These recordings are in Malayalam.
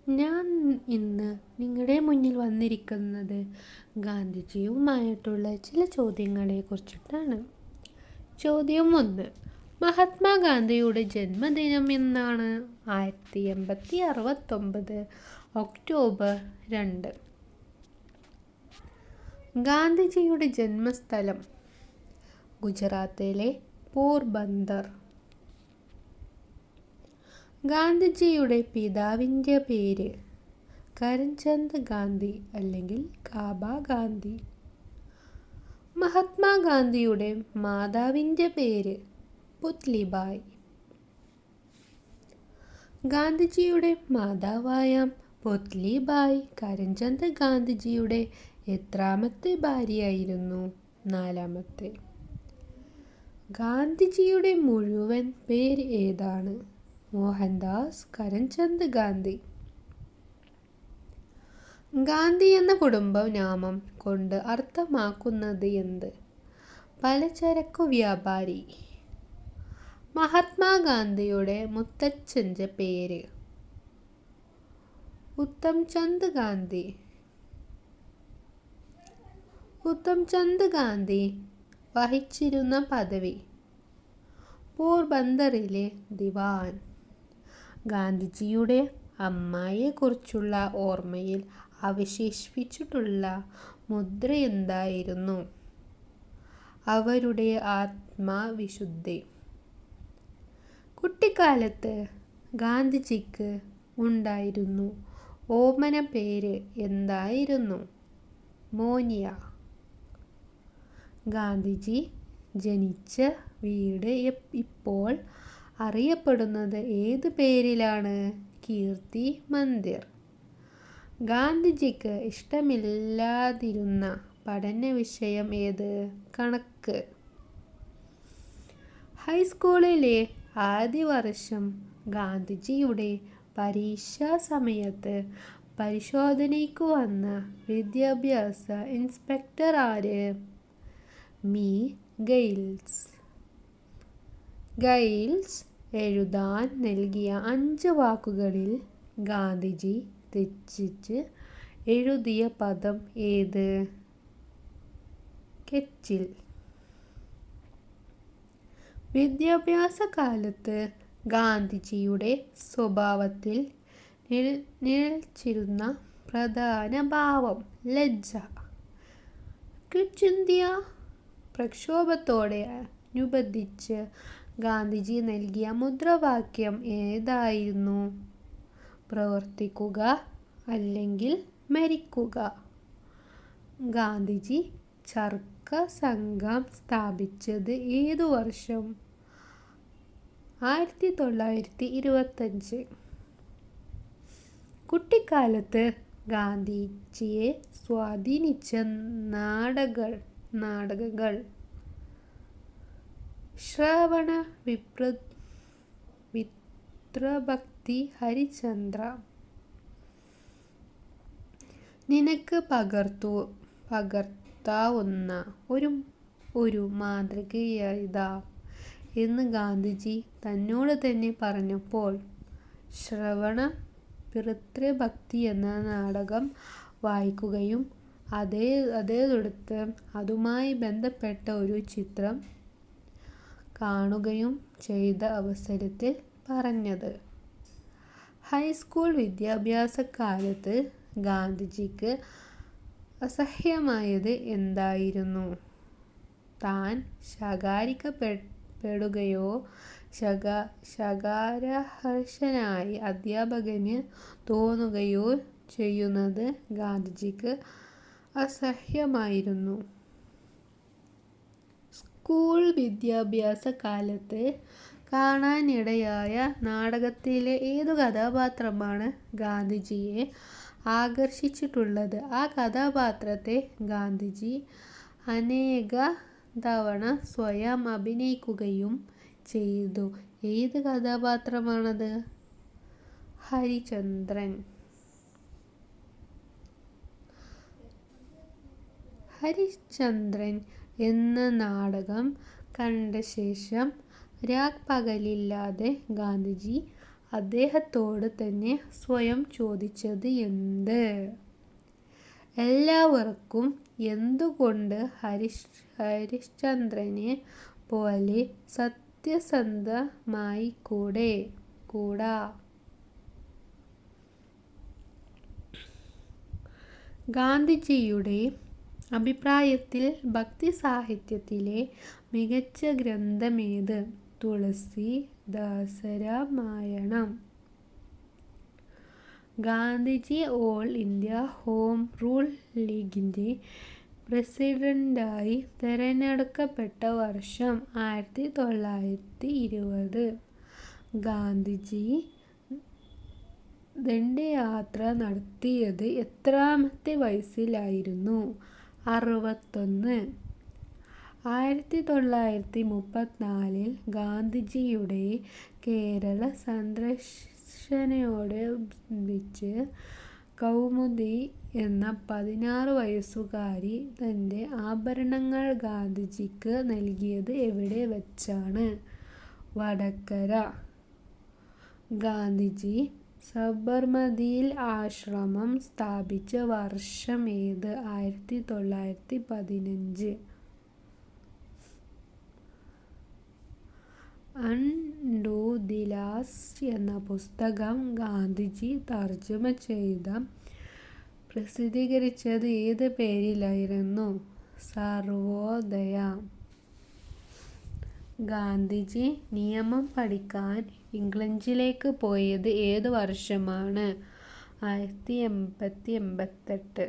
ഞാൻ ഇന്ന് നിങ്ങളുടെ മുന്നിൽ വന്നിരിക്കുന്നത് ഗാന്ധിജിയുമായിട്ടുള്ള ചില ചോദ്യങ്ങളെ കുറിച്ചിട്ടാണ്. ചോദ്യം 1. മഹാത്മാഗാന്ധിയുടെ ജന്മദിനം എന്നാണ്? 1869 ഒക്ടോബർ 2. ഗാന്ധിജിയുടെ ജന്മസ്ഥലം ഗുജറാത്തിലെ പോർബന്ദർ. ഗാന്ധിജിയുടെ പിതാവിൻ്റെ പേര് കരംചന്ദ് ഗാന്ധി അല്ലെങ്കിൽ കാബ ഗാന്ധി. മഹാത്മാഗാന്ധിയുടെ മാതാവിൻ്റെ പേര് പുത്ലിബായ്. ഗാന്ധിജിയുടെ മാതാവായ പുത്ലിബായ് കരംചന്ദ് ഗാന്ധിജിയുടെ എത്രാമത്തെ ഭാര്യയായിരുന്നു? 4ാമത്തെ. ഗാന്ധിജിയുടെ മുഴുവൻ പേര് ഏതാണ്? മോഹൻദാസ് കരംചന്ദ് ഗാന്ധി. ഗാന്ധി എന്ന കുടുംബനാമം കൊണ്ട് അർത്ഥമാക്കുന്നത് എന്ത്? പലചരക്കു വ്യാപാരി. മഹാത്മാഗാന്ധിയുടെ മുത്തച്ഛൻ്റെ പേര് ഉത്തംചന്ദ് ഗാന്ധി. ഉത്തംചന്ദ് ഗാന്ധി വഹിച്ചിരുന്ന പദവി പോർബന്ദറിലെ ദിവാൻ. ഗാന്ധിജിയുടെ അമ്മയെക്കുറിച്ചുള്ള ഓർമ്മയിൽ അവശേഷിപ്പിച്ചിട്ടുള്ള മുദ്ര എന്തായിരുന്നു? അവരുടെ ആത്മവിശുദ്ധി. കുട്ടിക്കാലത്ത് ഗാന്ധിജിക്ക് ഉണ്ടായിരുന്നു ഓമന പേര് എന്തായിരുന്നു? മോനിയ. ഗാന്ധിജി ജനിച്ച വീട് ഇപ്പോൾ അറിയപ്പെടുന്നത് ഏത് പേരിലാണ്? കീർത്തി മന്ദിർ. ഗാന്ധിജിക്ക് ഇഷ്ടമില്ലാതിരുന്ന പഠന വിഷയം ഏത്? കണക്ക്. ഹൈസ്കൂളിലെ ആദ്യ വർഷം ഗാന്ധിജിയുടെ പരീക്ഷാ സമയത്ത് പരിശോധനയ്ക്ക് വന്ന വിദ്യാഭ്യാസ ഇൻസ്പെക്ടർ ആര്? മീ ഗെയിൽസ്. ഗെയിൽസ് എഴുതാൻ നൽകിയ 5 വാക്കുകളിൽ ഗാന്ധിജി തെറ്റിച്ച് എഴുതിയ പദം ഏത്? കെച്ചിൽ. വിദ്യാഭ്യാസ കാലത്ത് ഗാന്ധിജിയുടെ സ്വഭാവത്തിൽ നിഴലിച്ചിരുന്ന പ്രധാന ഭാവം ലജ്ജ. ക്വിറ്റ് ഇന്ത്യ പ്രക്ഷോഭത്തോടനുബന്ധിച്ച് ഗാന്ധിജി നൽകിയ മുദ്രാവാക്യം ഏതായിരുന്നു? പ്രവർത്തിക്കുക അല്ലെങ്കിൽ മരിക്കുക. ഗാന്ധിജി ചർക്ക സംഘം സ്ഥാപിച്ചത് ഏതു വർഷം? 1925. കുട്ടിക്കാലത്ത് ഗാന്ധിജിയെ സ്വാധീനിച്ച നാടകങ്ങൾ. ശ്രവണ മിത്രഭക്തി ഹരിചന്ദ്ര. നിനക്ക് പകർത്താവുന്ന ഒരു മാതൃകയെഴുതാം എന്ന് ഗാന്ധിജി തന്നോട് തന്നെ പറഞ്ഞപ്പോൾ ശ്രവണ മിത്രഭക്തി എന്ന നാടകം വായിക്കുകയും അതേടുത്ത് അതുമായി ബന്ധപ്പെട്ട ഒരു ചിത്രം കാണുകയും ചെയ്ത അവസരത്തിൽ പറഞ്ഞത്. ഹൈസ്കൂൾ വിദ്യാഭ്യാസകാലത്ത് ഗാന്ധിജിക്ക് അസഹ്യമായത് എന്തായിരുന്നു? താൻ ശകാരിക്കപ്പെടുകയോ ശകാരഹർഷനായി അധ്യാപകന് തോന്നുകയോ ചെയ്യുന്നത് ഗാന്ധിജിക്ക് അസഹ്യമായിരുന്നു. സ്കൂൾ വിദ്യാഭ്യാസ കാലത്ത് കാണാനിടയായ നാടകത്തിലെ ഏതു കഥാപാത്രമാണ് ഗാന്ധിജിയെ ആകർഷിച്ചിട്ടുള്ളത്? ആ കഥാപാത്രത്തെ ഗാന്ധിജി അനേക തവണ സ്വയം അഭിനയിക്കുകയും ചെയ്തു. ഏത് കഥാപാത്രമാണത്? ഹരിചന്ദ്രൻ. ഹരിചന്ദ്രൻ എന്ന നാടകം കണ്ട ശേഷം രാപ്പകലില്ലാതെ ഗാന്ധിജി അദ്ദേഹത്തോട് തന്നെ സ്വയം ചോദിച്ചത് എന്ത്? എല്ലാവർക്കും എന്തുകൊണ്ട് ഹരിശ്ചന്ദ്രനെ പോലെ സത്യസന്ധമായിക്കൂടാ? ഗാന്ധിജിയുടെ അഭിപ്രായത്തിൽ ഭക്തി സാഹിത്യത്തിലെ മികച്ച ഗ്രന്ഥമേത്? തുളസീദാസരാമായണം. Gandhiji all India home rule ലീഗിൻ്റെ പ്രസിഡന്റായി തെരഞ്ഞെടുക്കപ്പെട്ട വർഷം 1920. ഗാന്ധിജി ദണ്ഡയാത്ര നടത്തിയത് എത്രാമത്തെ വയസ്സിലായിരുന്നു? 61. 1934 ഗാന്ധിജിയുടെ കേരള സന്ദർശനത്തോടനുബന്ധിച്ച് കൗമുദി എന്ന 16 വയസ്സുകാരി തൻ്റെ ആഭരണങ്ങൾ ഗാന്ധിജിക്ക് നൽകിയത് എവിടെ വച്ചാണ്? വടകര. ഗാന്ധിജി സബർമതിയിൽ ആശ്രമം സ്ഥാപിച്ച വർഷമേത്? 1915. അൺഡു ദി ലാസ്റ്റ് എന്ന പുസ്തകം ഗാന്ധിജി തർജ്ജമ ചെയ്ത് പ്രസിദ്ധീകരിച്ചത് ഏത് പേരിലായിരുന്നു? സർവോദയ. ഗാന്ധിജി നിയമം പഠിക്കാൻ ഇംഗ്ലണ്ടിലേക്ക് പോയത് ഏതു വർഷമാണ്? 1888.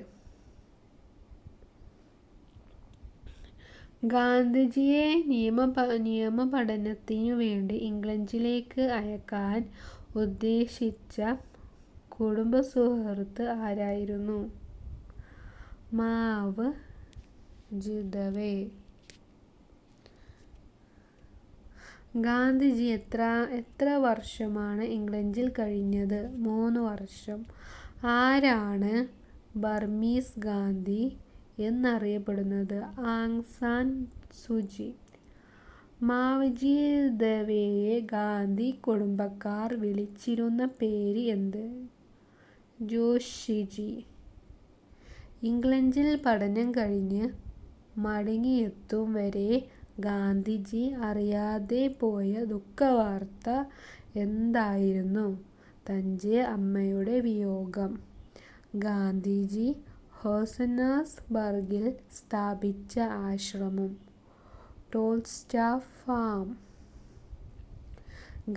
ഗാന്ധിജിയെ നിയമപഠനത്തിനു വേണ്ടി ഇംഗ്ലണ്ടിലേക്ക് അയക്കാൻ ഉദ്ദേശിച്ച കുടുംബസുഹൃത്ത് ആരായിരുന്നു? മാവ് ജുദവെ. ഗാന്ധിജി എത്ര വർഷമാണ് ഇംഗ്ലണ്ടിൽ കഴിഞ്ഞത്? 3 വർഷം. ആരാണ് ബർമീസ് ഗാന്ധി എന്നറിയപ്പെടുന്നത്? ആങ് സാൻ സൂചി. മാവ്ജി ദവെയെ ഗാന്ധി കുടുംബക്കാർ വിളിച്ചിരുന്ന പേര് എന്ത്? ജോഷിജി. ഇംഗ്ലണ്ടിൽ പഠനം കഴിഞ്ഞ് മടങ്ങിയെത്തും വരെ ഗാന്ധിജി അറിയാതെ പോയ ദുഃഖവാർത്ത എന്തായിരുന്നു? തൻ്റെ അമ്മയുടെ വിയോഗം. ഗാന്ധിജി ഹോസനാസ്ബർഗിൽ സ്ഥാപിച്ച ആശ്രമം? Tolstoy farm.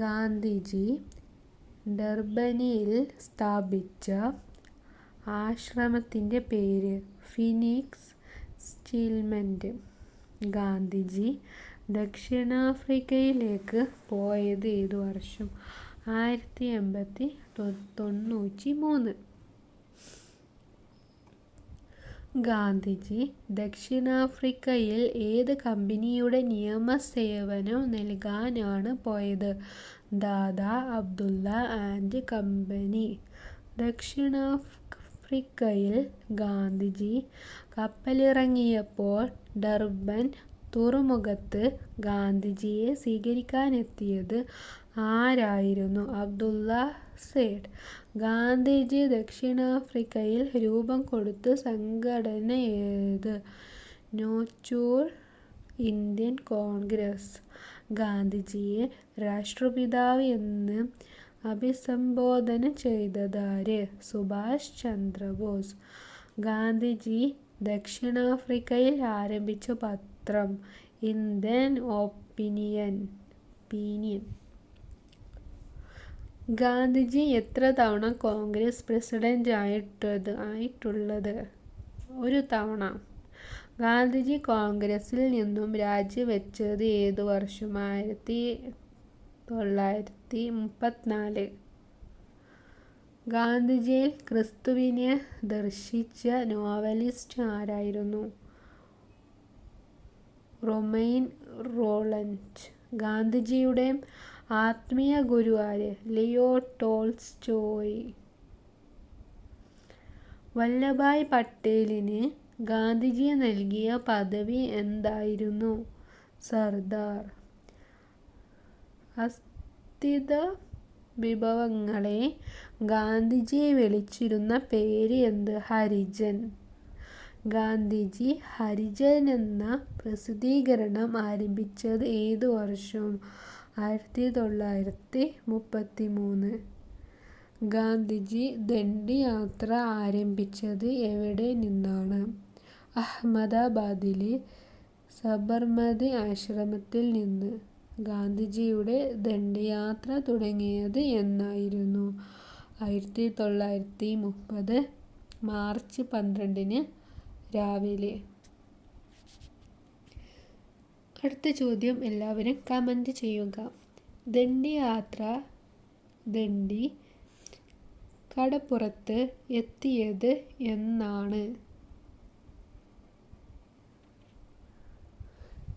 ഗാന്ധിജി ഡർബനിൽ സ്ഥാപിച്ച ആശ്രമത്തിൻ്റെ പേര്? Phoenix settlement. ഗാന്ധിജി ദക്ഷിണാഫ്രിക്കയിലേക്ക് പോയത് ഏതു വർഷം? 1893. ഗാന്ധിജി ദക്ഷിണാഫ്രിക്കയിൽ ഏത് കമ്പനിയുടെ നിയമസേവനം നൽകാനാണ് പോയത്? Dada Abdulla and company. ദക്ഷിണാഫ്രിക്കയിൽ ഗാന്ധിജി കപ്പലിറങ്ങിയപ്പോൾ ഡർബൻ തുറമുഖത്ത് ഗാന്ധിജിയെ സ്വീകരിക്കാനെത്തിയത് ആരായിരുന്നു? അബ്ദുള്ള സേഠ്. ഗാന്ധിജി ദക്ഷിണാഫ്രിക്കയിൽ രൂപം കൊടുത്ത സംഘടന ഏത്? Northern Indian Congress. ഗാന്ധിജിയെ രാഷ്ട്രപിതാവ് എന്ന് അഭിസംബോധന ചെയ്തതാര്? സുഭാഷ് ചന്ദ്രബോസ്. ഗാന്ധിജി ദക്ഷിണാഫ്രിക്കയിൽ ആരംഭിച്ച പത്രം? Indian opinion. ഗാന്ധിജി എത്ര തവണ കോൺഗ്രസ് പ്രസിഡന്റ് ആയിട്ടുള്ളത്? 1 തവണ. ഗാന്ധിജി കോൺഗ്രസിൽ നിന്നും രാജിവെച്ചത് ഏതു വർഷം? 1934. ഗാന്ധിജിയിൽ ക്രിസ്തുവിനെ ദർശിച്ച നോവലിസ്റ്റ് ആരായിരുന്നു? Romain Rolland. ഗാന്ധിജിയുടെ ആത്മീയ ഗുരു ആര്? Leo Tolstoy. വല്ലഭായ് പട്ടേലിന് ഗാന്ധിജി നൽകിയ പദവി എന്തായിരുന്നു? സർദാർ. അസ്ഥിത വിഭവങ്ങളെ ഗാന്ധിജി വിളിച്ചിരുന്ന പേര് എന്ത്? ഹരിജൻ. ഗാന്ധിജി ഹരിജൻ എന്ന പ്രസിദ്ധീകരണം ആരംഭിച്ചത് ഏതു വർഷം? 1933. ഗാന്ധിജി ദണ്ഡി യാത്ര ആരംഭിച്ചത് എവിടെ നിന്നാണ്? അഹമ്മദാബാദിലെ സബർമതി ആശ്രമത്തിൽ നിന്ന്. ഗാന്ധിജിയുടെ ദണ്ഡിയാത്ര തുടങ്ങിയത് എന്നായിരുന്നു? 1930 മാർച്ച് 12 രാവിലെ. അടുത്ത ചോദ്യം എല്ലാവരും കമൻറ്റ് ചെയ്യുക. ദണ്ഡി കടപ്പുറത്ത് എത്തിയത് എന്നാണ്?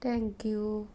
Thank you.